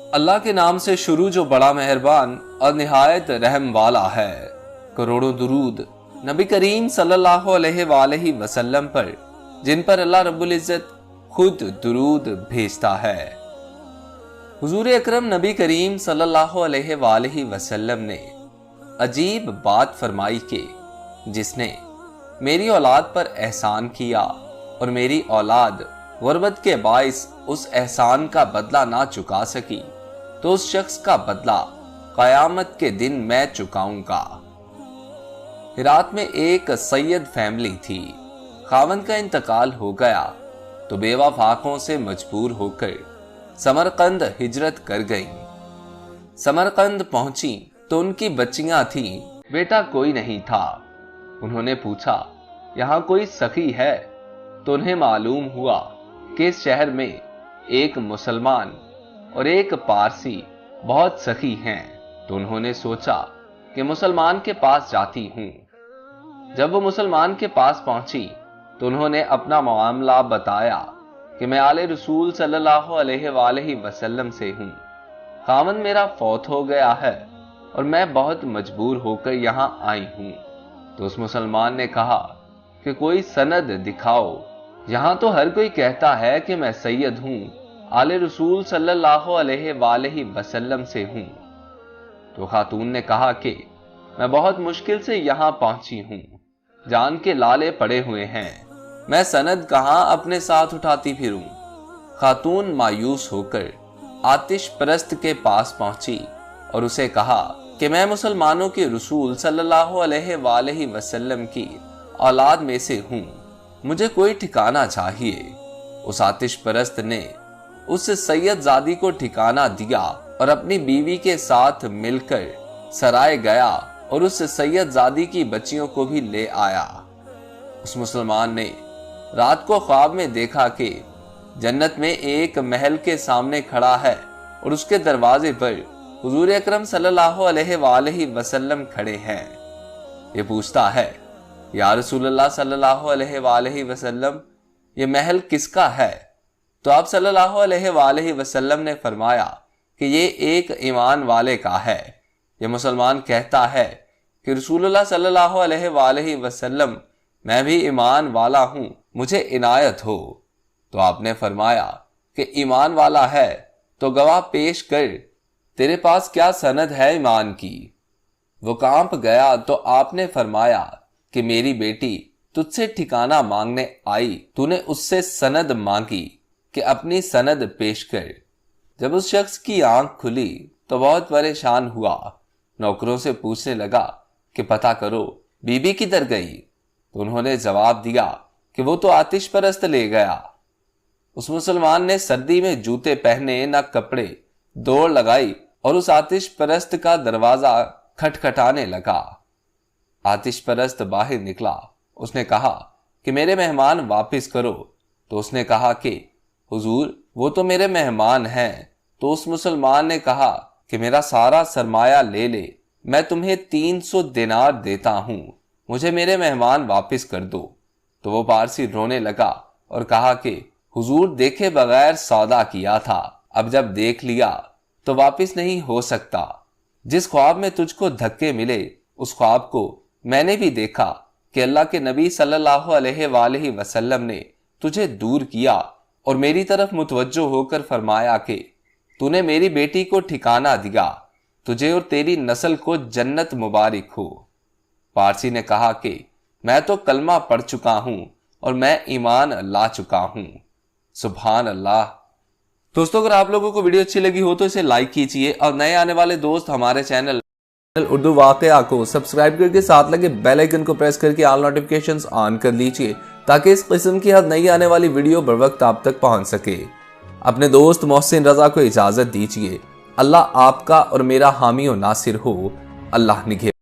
अल्लाह के नाम से शुरू जो बड़ा मेहरबान और निहायत रहम वाला है। करोड़ों दुरूद नबी करीम सल्लल्लाहु अलैहि वसल्लम पर, जिन पर अल्लाह रब्बुल इज्जत खुद दुरूद भेजता है। हुजूर अकरम नबी करीम सल्लल्लाहु अलैहि वसल्लम ने अजीब बात फरमाई कि जिसने मेरी औलाद पर एहसान किया और मेरी औलाद गुर्बत के बाइस उस एहसान का बदला ना चुका सकी, तो उस शख्स का बदला कयामत के दिन मैं चुकाऊंगा। हिरात में एक सैयद फैमिली थी। खावंद का इंतकाल हो गया तो बेवा फाकों से मजबूर होकर समरकंद हिजरत कर गईं। समरकंद पहुंची तो उनकी बच्चियां थीं, बेटा कोई नहीं था। उन्होंने पूछा, यहाँ कोई सखी है? तो उन्हें मालूम हुआ कि इस शहर में एक मुसलमान और एक पारसी बहुत सखी हैं। तो उन्होंने सोचा कि मुसलमान के पास जाती हूं। जब वो मुसलमान के पास पहुंची तो उन्होंने अपना मामला बताया कि मैं आले रसूल सल्लल्लाहु अलैहि वसल्लम से हूं। खावंद मेरा फौत हो गया है और मैं बहुत मजबूर होकर यहां आई हूं। तो उस मुसलमान ने कहा कि कोई सनद दिखाओ। यहां तो हर कोई कहता है कि मैं सैयद हूं, आले रसूल सल्लल्लाहु अलैहि वसल्लम से हूं। तो खातून ने कहा कि मैं बहुत मुश्किल से यहां पहुंची हूं, जान के लाले पड़े हुए हैं, मैं सनद कहां अपने साथ उठाती फिरूं। खातून मायूस होकर आतिश परस्त के पास पहुंची और उसे कहा कि मैं मुसलमानों के रसूल सल्लल्लाहु अलैहि वसल्लम की औलाद में से हूं, मुझे कोई ठिकाना चाहिए। उस आतिश परस्त ने उस सैयद जादी को ठिकाना दिया और अपनी बीवी के साथ मिलकर सराय गया और उस सैयद जादी की बच्चियों को भी ले आया। उस मुसलमान ने रात को ख्वाब में देखा कि जन्नत में एक महल के सामने खड़ा है और उसके दरवाजे पर हुजूर अकरम सल्लल्लाहु अलैहि वसल्लम खड़े हैं। ये पूछता है, या रसूलुल्लाह सल्लल्लाहु अलैहि वसल्लम, ये महल किसका है? तो आप सल्लल्लाहु अलैहि वसल्लम ने फरमाया कि ये एक ईमान वाले का है। ये मुसलमान कहता है कि रसूलुल्लाह सल्लल्लाहु अलैहि वसल्लम, मैं भी ईमान वाला हूं, मुझे इनायत हो। तो आपने फरमाया कि ईमान वाला है तो गवाह पेश कर, तेरे पास क्या सनद है ईमान की? वो कांप गया तो आपने फरमाया कि मेरी बेटी तुझसे ठिकाना मांगने आई, तूने उससे सनद मांगी कि अपनी सनद पेश कर। जब उस शख्स की आंख खुली तो बहुत परेशान हुआ। नौकरों से पूछने लगा कि पता करो बीबी किधर गई? तो उन्होंने जवाब दिया कि वो तो आतिश परस्त ले गया। उस मुसलमान ने सर्दी में जूते पहने न कपड़े, दौड़ लगाई और उस आतिश परस्त का दरवाजा खटखटाने लगा। आतिश परस्त बाहर निकला। उसने कहा कि मेरे मेहमान वापस करो। तो उसने कहा कि हुजूर, वो तो मेरे मेहमान हैं। तो उस मुसलमान ने कहा कि मेरा सारा सरमाया ले ले, मैं तुम्हें 300 दिनार देता हूं, मुझे मेरे मेहमान वापस कर दो। तो वो पारसी रोने लगा और कहा कि हुजूर देखे बगैर सौदा किया था, अब जब देख लिया तो वापस नहीं हो सकता। जिस ख्वाब में तुझको धक्के मिले उस ख्वाब को मैंने भी देखा कि अल्लाह के नबी सल्लल्लाहु अलैहि वसल्लम ने तुझे दूर किया और मेरी तरफ मुतवज्जो होकर फरमाया कि तूने मेरी बेटी को ठिकाना दिया, तुझे और तेरी नस्ल को जन्नत मुबारक हो। पारसी ने कहा कि मैं तो कलमा पढ़ चुका हूं और मैं ईमान ला चुका हूं। सुभान अल्लाह। दोस्तों, अगर आप लोगों को वीडियो अच्छी लगी हो तो इसे लाइक कीजिए और नए आने वाले दोस्त हमारे चैनल उर्दू वाक़या को सब्सक्राइब करके साथ लगे बेल आइकन को प्रेस करके ऑल नोटिफिकेशंस ऑन कर लीजिए ताकि इस किस्म की हर नई आने वाली वीडियो बर वक्त आप तक पहुंच सके। अपने दोस्त मोहसिन रजा को इजाजत दीजिए। अल्लाह आपका और मेरा हामी और नासिर हो। अल्लाह निगहबान।